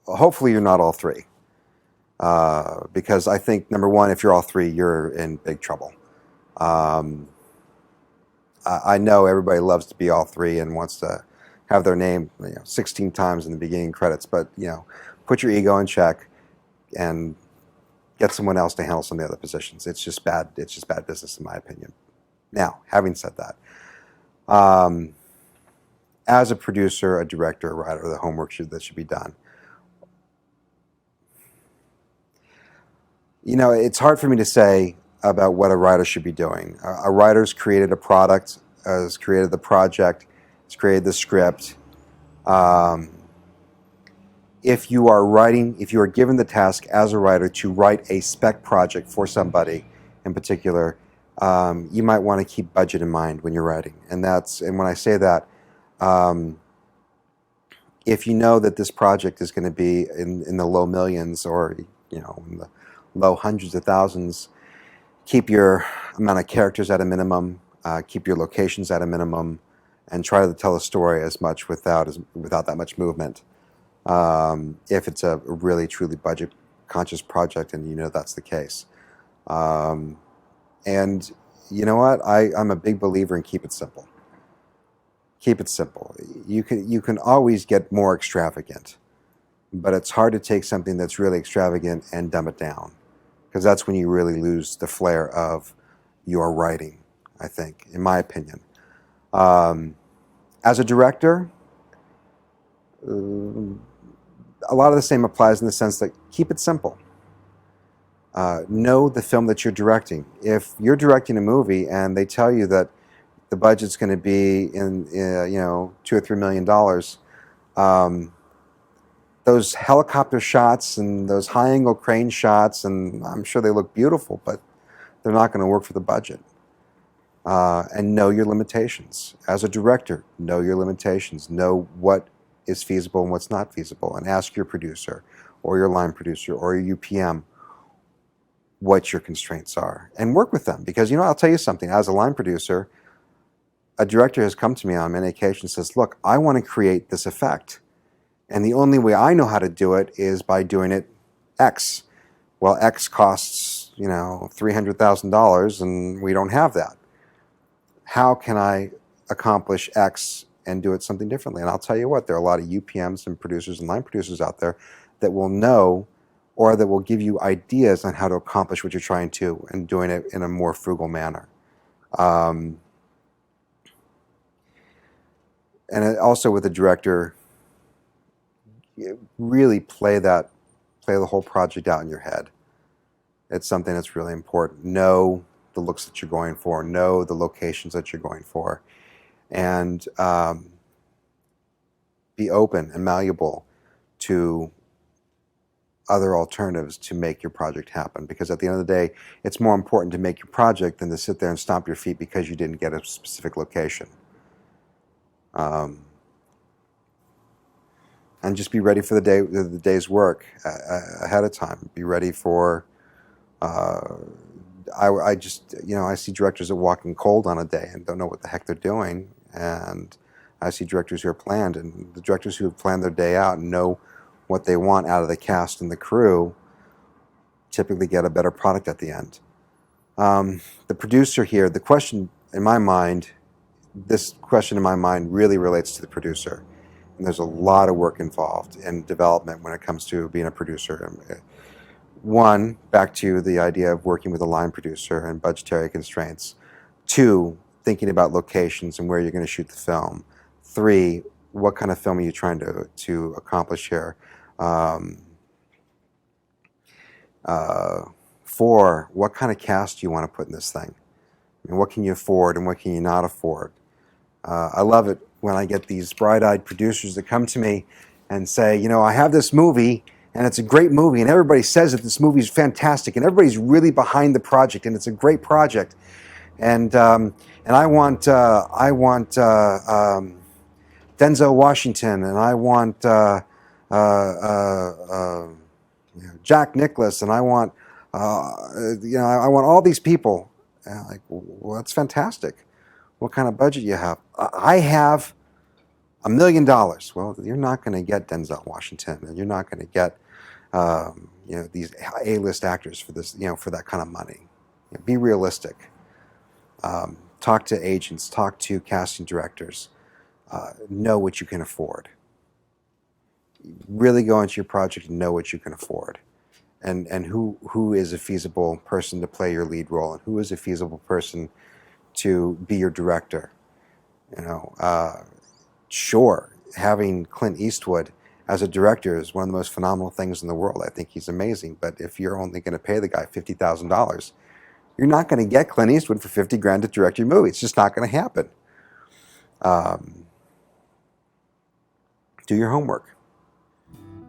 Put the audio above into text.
hopefully you're not all three. Because I think, number one, if you're all three, you're in big trouble. I know everybody loves to be all three and wants to have their name 16 times in the beginning credits, but put your ego in check and get someone else to handle some of the other positions. It's just bad. It's just bad business, in my opinion. Now, having said that, as a producer, a director, a writer, the homework that should be done. It's hard for me to say about what a writer should be doing. A writer's created a product, has created the project, has created the script. If you are given the task as a writer to write a spec project for somebody in particular, you might want to keep budget in mind when you're writing. And when I say that, if you know that this project is going to be in the low millions or in the low hundreds of thousands, keep your amount of characters at a minimum, keep your locations at a minimum, and try to tell a story as much without that much movement. If it's a really truly budget conscious project, and that's the case. And you know what? I'm a big believer in keep it simple. Keep it simple. You can always get more extravagant, but it's hard to take something that's really extravagant and dumb it down, because that's when you really lose the flair of your writing, I think, in my opinion. As a director, a lot of the same applies in the sense that keep it simple. Know the film that you're directing. If you're directing a movie and they tell you that the budget's going to be in $2 or $3 million, those helicopter shots and those high-angle crane shots, and I'm sure they look beautiful, but they're not going to work for the budget. And know your limitations. As a director, know your limitations. Know what is feasible and what's not feasible, and ask your producer or your line producer or your UPM what your constraints are, and work with them. Because I'll tell you something, as a line producer, a director has come to me on many occasions and says, look, I want to create this effect, and the only way I know how to do it is by doing it X. Well, X costs $300,000 and we don't have that. How can I accomplish X and do it something differently? And I'll tell you what, there are a lot of UPMs and producers and line producers out there that will know, or that will give you ideas on how to accomplish what you're trying to, and doing it in a more frugal manner. And also with a director, really play the whole project out in your head. It's something that's really important. Know the looks that you're going for, know the locations that you're going for, and be open and malleable to other alternatives to make your project happen. Because at the end of the day, it's more important to make your project than to sit there and stomp your feet because you didn't get a specific location. And just be ready for the day's work ahead of time. Be ready for. I see directors that walk in cold on a day and don't know what the heck they're doing, and I see directors who are planned, and the directors who have planned their day out and know what they want out of the cast and the crew typically get a better product at the end. The producer here, this question in my mind really relates to the producer. And there's a lot of work involved in development when it comes to being a producer. One, back to the idea of working with a line producer and budgetary constraints. Two, thinking about locations and where you're going to shoot the film. Three, what kind of film are you trying to accomplish here? Four, what kind of cast do you want to put in this thing? I mean, what can you afford and what can you not afford? I love it when I get these bright-eyed producers that come to me and say, I have this movie, and it's a great movie, and everybody says that this movie is fantastic, and everybody's really behind the project, and it's a great project, and I want Denzel Washington, and I want Jack Nicklaus, and I want I want all these people. Well, that's fantastic. What kind of budget you have? I have $1 million. Well, you're not going to get Denzel Washington, and you're not going to get these A-list actors for this, for that kind of money. Be realistic. Talk to agents. Talk to casting directors. Know what you can afford. Really go into your project and know what you can afford, and who is a feasible person to play your lead role, and who is a feasible person to be your director. Sure, having Clint Eastwood as a director is one of the most phenomenal things in the world. I think he's amazing. But if you're only going to pay the guy $50,000, you're not going to get Clint Eastwood for 50 grand to direct your movie. It's just not going to happen. Do your homework.